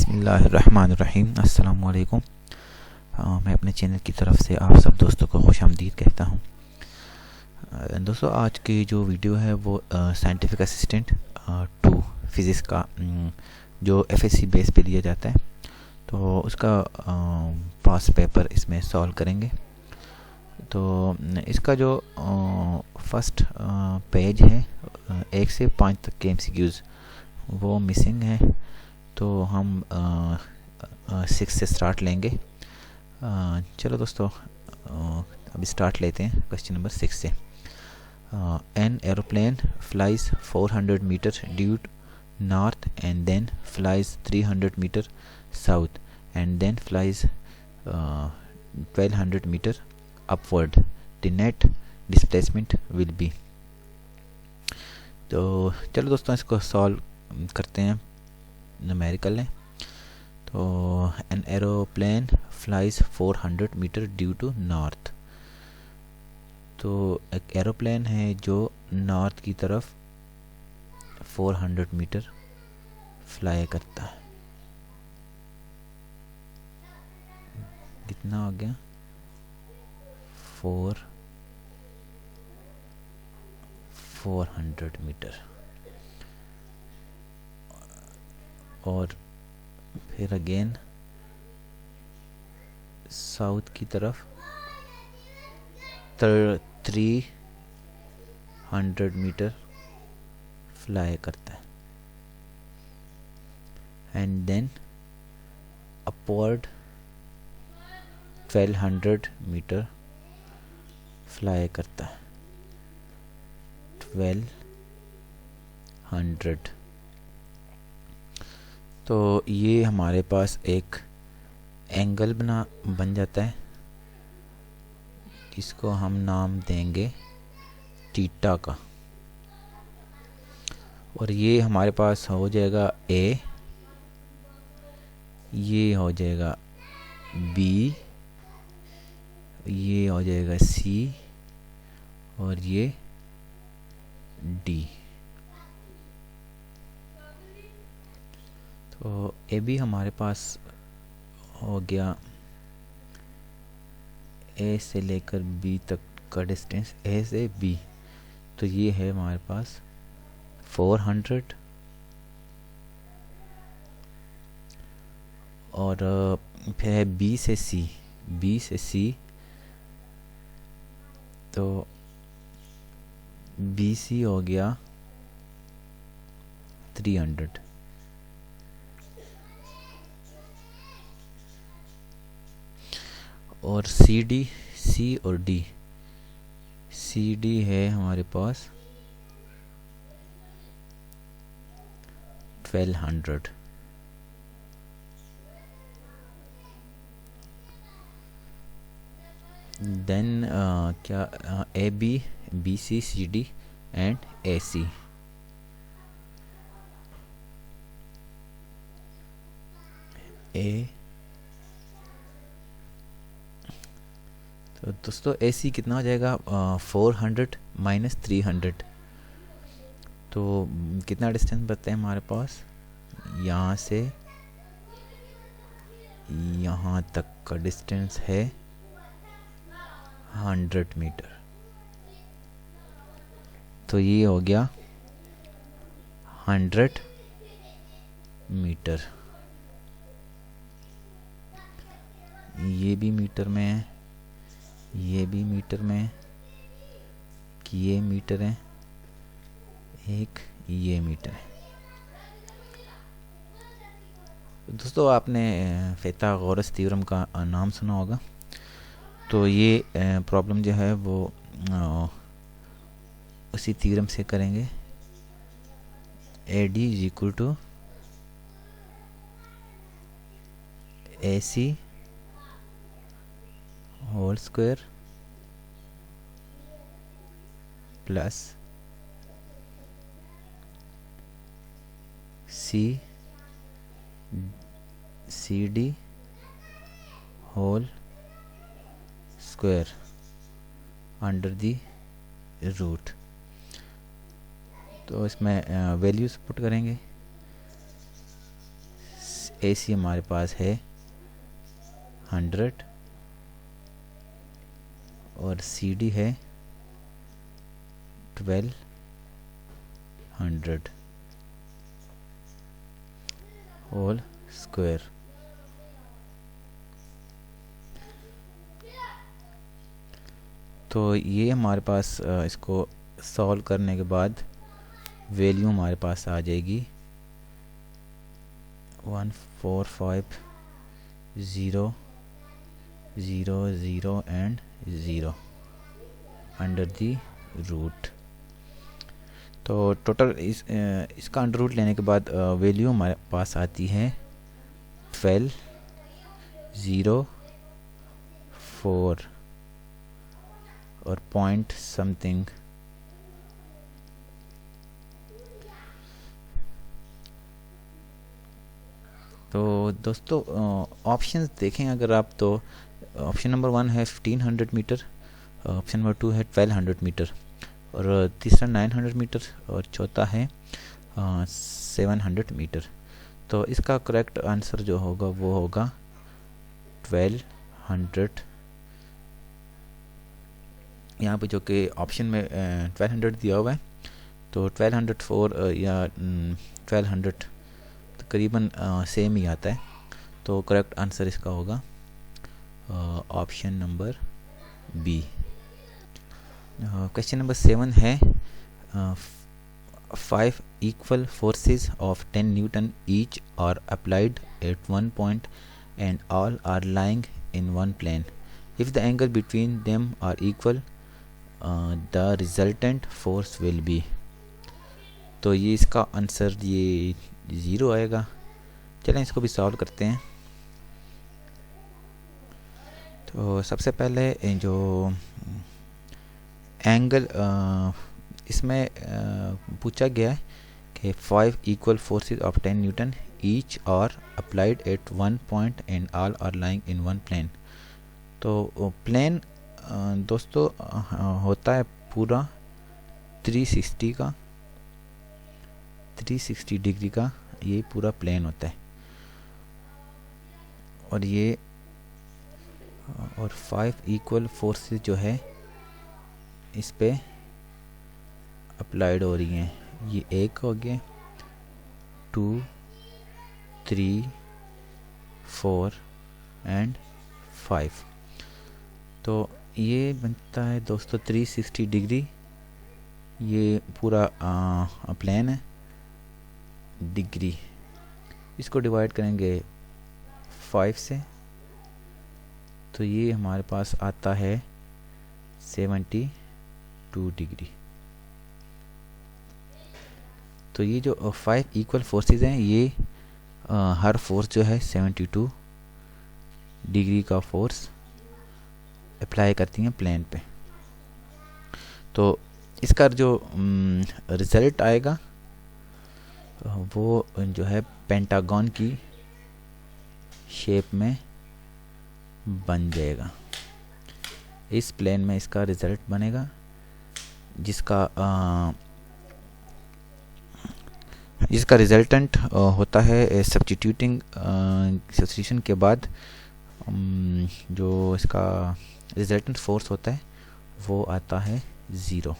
बिस्मिल्लाहिर्रहमानिर्रहीम। अस्सलाम वालेकुम। मैं अपने चैनल की तरफ से आप सब दोस्तों को खुश आमदीद कहता हूँ। दोस्तों, आज की जो वीडियो है वो साइंटिफिक असिस्टेंट टू फिज़िक्स का जो एफएससी बेस पे दिया जाता है, तो उसका पास पेपर इसमें सॉल्व करेंगे। तो इसका जो फर्स्ट पेज है 1 से 5 तक के एमसीक्यूज़ वो मिसिंग है, तो हम 6 से स्टार्ट लेंगे। चलो दोस्तों, अभी स्टार्ट लेते हैं क्वेश्चन नंबर 6 से। An aeroplane flies 400 metre due north and then flies 300 metre south and then flies 1200 metre upward. The net displacement will be. तो चलो दोस्तों, इसको सॉल्व करते हैं। न्यूमेरिकल है। तो an aeroplane flies 400 metre due to north. तो एक एरोप्लेन है जो नॉर्थ की तरफ 400 मीटर फ्लाई करता है। कितना हो गया? 400 मीटर। और फिर अगेन साउथ की तरफ 300 मीटर फ्लाई करता है and then upward 1200 metre fly करता है। 1200। तो ये हमारे पास एक एंगल बन जाता है, इसको हम नाम देंगे थीटा का। और ये हमारे पास हो जाएगा ए, ये हो जाएगा बी, ये हो जाएगा सी और ये डी। तो ए बी हमारे पास हो गया, ए से लेकर बी तक का डिस्टेंस, ए से बी। तो ये है हमारे पास 400। और फिर है बी से सी, बी से सी। तो बी सी हो गया 300। और सी डी, सी और डी, सी डी है हमारे पास 1200। देन क्या A B, B C, C D and A C. ए तो दोस्तों ए सी कितना हो जाएगा? 400 माइनस 300। तो कितना डिस्टेंस बचता है हमारे पास? यहाँ से यहाँ तक का डिस्टेंस है 100 मीटर। तो ये हो गया 100 मीटर। ये भी मीटर में है, ये भी मीटर में है, कि ये मीटर है, एक ये मीटर है। दोस्तों, आपने पाइथागोरस थ्योरम का नाम सुना होगा। तो ये प्रॉब्लम जो है वो उसी थ्योरम से करेंगे। A D is equal to A C whole square plus C D whole square under the root. तो इसमें वैल्यूज पुट करेंगे। AC हमारे पास है 100 और CD है 1200 होल स्क्वायर। तो ये हमारे पास इसको सॉल्व करने के बाद वैल्यू हमारे पास आ जाएगी 145,0,0,0 एंड 0 अंडर दी रूट। तो टोटल इसका अंडर रूट लेने के बाद वैल्यू हमारे पास आती है 12,0,4 और पॉइंट समथिंग। तो दोस्तों ऑप्शंस देखें अगर आप, तो ऑप्शन नंबर 1 है 1500 मीटर, ऑप्शन नंबर 2 है 1200 मीटर, और तीसरा 900 मीटर, और चौथा है 700 मीटर। तो इसका करेक्ट आंसर जो होगा वो होगा 1200। यहाँ पे जो कि ऑप्शन में 1200 दिया हुआ है, तो 1204 या 1200 तकरीबन सेम ही आता है। तो करेक्ट आंसर इसका होगा option number B. Question number 7 है 5 equal forces of 10 Newton each are applied at one point and all are lying in one plane. If the angle between them are equal, the resultant force will be। तो ये इसका answer ये 0 आएगा। चलें इसको भी solve करते हैं। तो सबसे पहले जो एंगल इसमें पूछा गया है कि 5 equal forces of 10 Newton each are applied at one point and all are lying in one plane। तो प्लेन दोस्तों होता है पूरा 360 डिग्री का, ये पूरा प्लेन होता है। और ये और 5 equal forces जो है इस पे अप्लाइड हो रही हैं। ये एक हो गया, 2, 3, 4 एंड 5। तो ये बनता है दोस्तों 360 डिग्री। ये पूरा प्लेन है। डिग्री इसको डिवाइड करेंगे 5 से, तो ये हमारे पास आता है 72 डिग्री। तो ये जो 5 equal फोर्सेस हैं, ये हर फोर्स जो है 72 डिग्री का फोर्स अप्लाई करती हैं प्लेन पे। तो इसका जो रिजल्ट आएगा वो जो है पेंटागन की शेप में बन जाएगा। इस प्लेन में इसका रिजल्ट बनेगा, जिसका रिजल्टेंट होता है सब्स्टिट्यूशन के बाद जो इसका रिजल्टेंट फोर्स होता है वो आता है 0।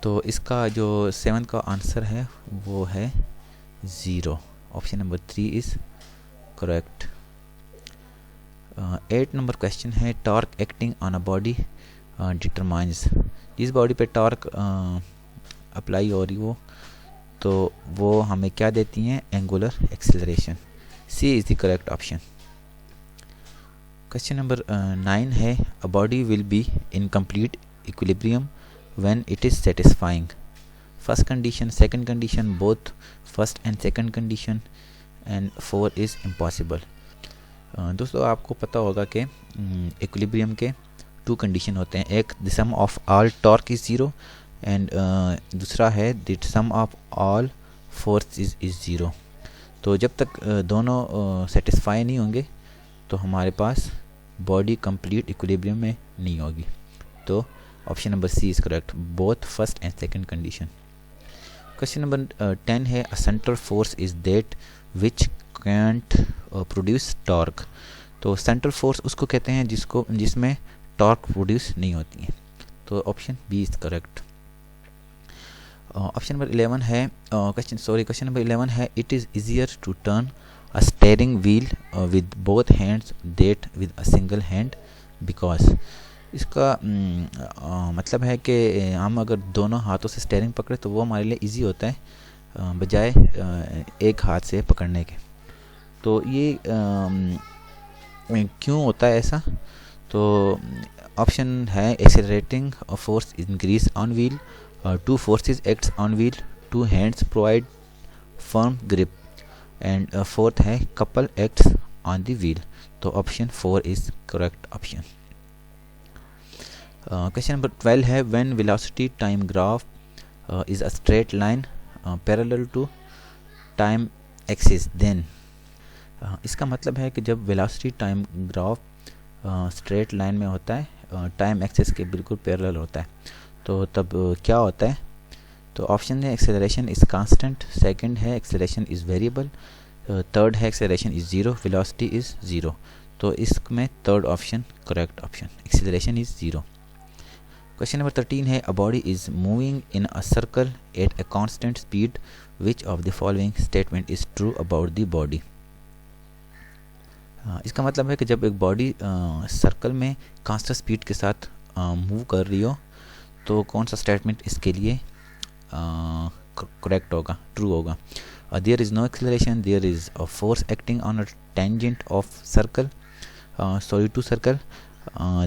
तो इसका जो 7 का आंसर है वो है 0। Option number 3 is correct. 8 number question है torque acting on a body determines. जिस बॉडी पे टॉर्क अप्लाई हो रही हो तो वो हमें क्या देती हैं? Angular acceleration. C is the correct option. Question number 9 है a body will be in complete equilibrium when it is satisfying. First condition, second condition, both first and second condition, and 4 is impossible. दोस्तों आपको पता होगा कि equilibrium के 2 condition होते हैं। एक the sum of all torque is 0 and दूसरा है the sum of all force is 0। तो जब तक दोनों सेटिस्फाई नहीं होंगे तो हमारे पास बॉडी कंप्लीट इक्विलिब्रियम में नहीं होगी। तो option number C is correct, both first and second condition. Question number 10 है a central force is that which can't produce torque. तो सेंट्रल फोर्स उसको कहते हैं जिसमें टॉर्क प्रोड्यूस नहीं होती है, तो option B is correct. Option number 11 है क्वेश्चन नंबर 11 है it is easier to turn a steering wheel with both hands that with a single hand because. इसका मतलब है कि हम अगर दोनों हाथों से स्टीयरिंग पकड़े तो वो हमारे लिए इजी होता है बजाय एक हाथ से पकड़ने के। तो ये क्यों होता है ऐसा? तो ऑप्शन है accelerating force increase on wheel, two forces acts on wheel, two hands provide firm grip and fourth है couple acts on the wheel. तो option 4 is correct option. Question number 12 है when velocity time graph is a straight line parallel to time axis then. इसका मतलब है कि जब velocity time graph straight line में होता है, टाइम एक्सिस के बिल्कुल पैरेलल होता है, तो तब क्या होता है? तो ऑप्शन है एक्सेलरेशन इज़ कांस्टेंट, सेकंड है एक्सेलरेशन इज़ वेरिएबल, थर्ड है acceleration is zero, velocity is zero. तो इसमें third option correct option, acceleration is zero. Question number 13 है a body is moving in a circle at a constant speed, which of the following statement is true about the body. इसका मतलब है कि जब एक body circle में constant speed के साथ मूव कर रही हो तो कौन सा स्टेटमेंट इसके लिए करेक्ट होगा, ट्रू होगा? There is no acceleration, there is a force acting on a tangent of circle sorry to circle,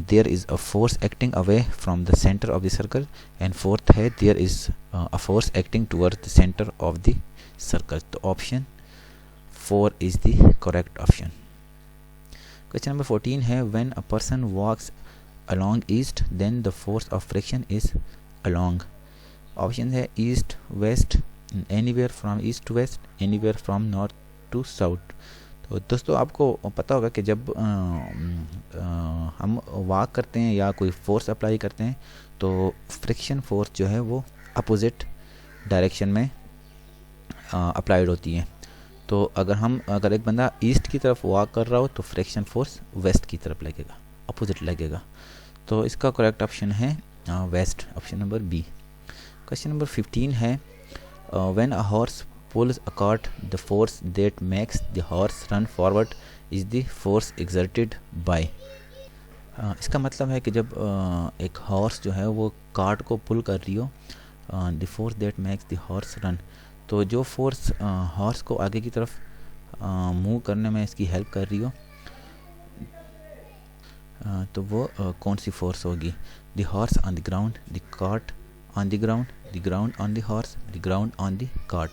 there is a force acting away from the centre of the circle, and fourth है there is a force acting towards the centre of the circle. तो option 4 is the correct option. Question number 14 है when a person walks along east then the force of friction is along। Option है east west, anywhere from east to west, anywhere from north to south. तो दोस्तों आपको पता होगा कि जब हम वॉक करते हैं या कोई फोर्स अप्लाई करते हैं तो फ्रिक्शन फोर्स जो है वो अपोजिट डायरेक्शन में अप्लाइड होती है। तो अगर एक बंदा ईस्ट की तरफ वॉक कर रहा हो तो फ्रिक्शन फोर्स वेस्ट की तरफ लगेगा, अपोजिट लगेगा। तो इसका करेक्ट ऑप्शन है west, option number B. Question number 15 है when a horse pulls a cart the force that makes the horse run forward is the force exerted by. इसका मतलब है कि जब एक हॉर्स जो है वो कार्ट को पुल कर रही हो, the force that makes the horse run, तो जो फोर्स हॉर्स को आगे की तरफ मूव करने में इसकी हेल्प कर रही हो तो वो कौन सी फोर्स होगी? The horse on the ground, the cart on the ground, the ground on the horse, the ground on the cart.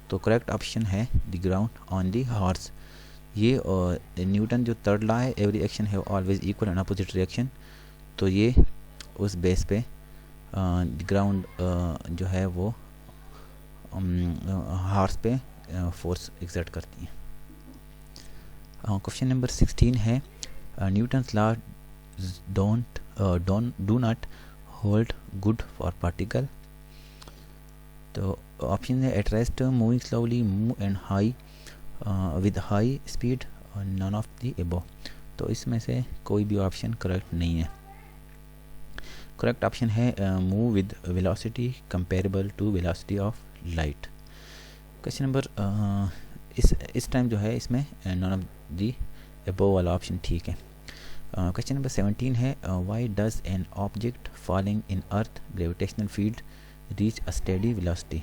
तो करेक्ट ऑप्शन है the ground on the horse. ये न्यूटन जो थर्ड लॉ है, every action have always equal and opposite reaction, तो ये उस base पे the ground जो है वो हॉर्स पे फोर्स एक्सर्ट करती है। क्वेश्चन नंबर 16 है Newton's law do not hold good for particle. तो ऑप्शन है at rest, moving slowly, move and high, with high speed, none of the above. तो इसमें से कोई भी ऑप्शन करेक्ट नहीं है। करेक्ट ऑप्शन है move with velocity comparable to velocity of light. Question number इस टाइम जो है इसमें नन ऑफ द अबव वाला ऑप्शन ठीक है। क्वेश्चन नंबर 17 है why does an object falling in earth gravitational field reach a steady velocity.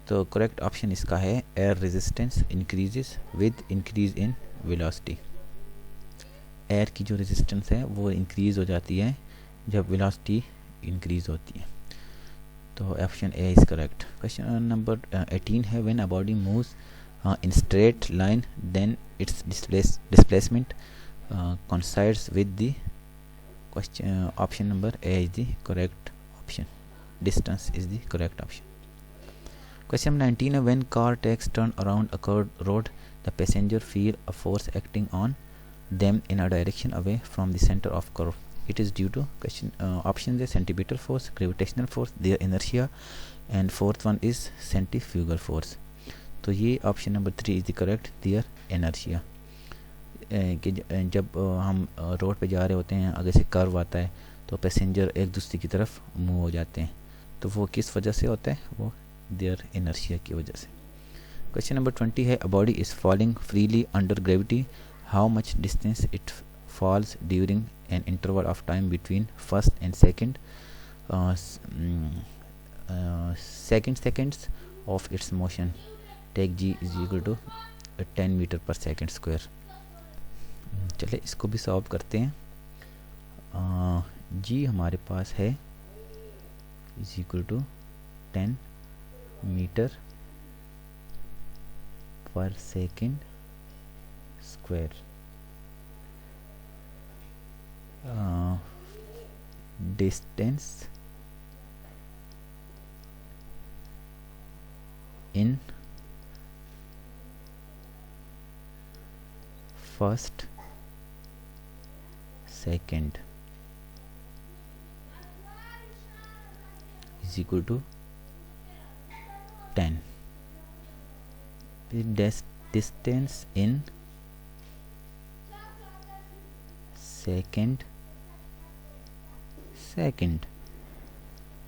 तो correct option इसका है air resistance increases with increase in velocity. Air की जो रेजिस्टेंस है वो इंक्रीज हो जाती है जब वेलोसिटी इंक्रीज होती है। तो option A is correct. Question number 18 है when a body moves in straight line then its displacement coincides with the question, option number A is the correct option, distance is the correct option. Question 19 when car takes turn around a curved road the passenger feel a force acting on them in a direction away from the center of curve. It is due to question option है centimetre force, gravitational force, their inertia, and fourth one is centrifugal force. तो ये option number 3 is the correct, their inertia. कि जब हम road पे जा रहे होते हैं, आगे से कर्व आता है तो पैसेंजर एक दूसरे की तरफ मूव हो जाते हैं, तो वो किस वजह से होता है, वो देयर इनर्शिया की वजह से। क्वेश्चन नंबर 20 है, a body is falling freely under gravity, how much distance it falls during an interval of time between first and second seconds of its motion, take g is equal to 10 metre पर second square. चले इसको भी solve करते हैं। जी हमारे पास है is equal to 10 metre पर second square. Distance in first second is equal to 10. The distance in second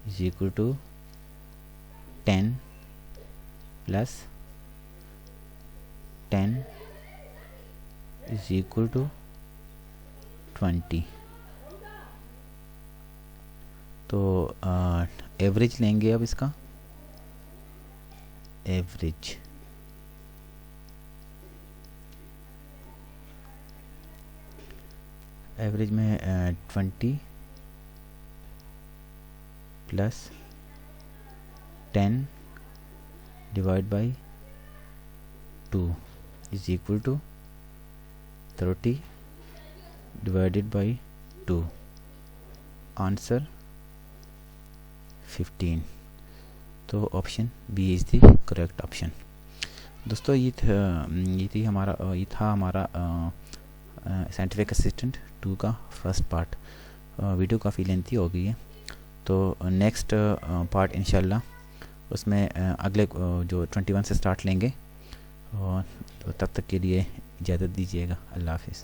is equal to 10 plus 10 is equal to 20। तो एवरेज लेंगे अब इसका, एवरेज में 20 plus 10 divide by 2 is equal to 30 divided by 2, answer 15। तो option B is the correct option. दोस्तों ये था हमारा साइंटिफिक असिस्टेंट 2 का फर्स्ट पार्ट। वीडियो काफ़ी लेंथी हो गई है, तो नेक्स्ट पार्ट इंशाल्लाह उसमें अगले जो 21 से स्टार्ट लेंगे। और तो तब तक के लिए इजाज़त दीजिएगा। अल्लाह हाफिज़।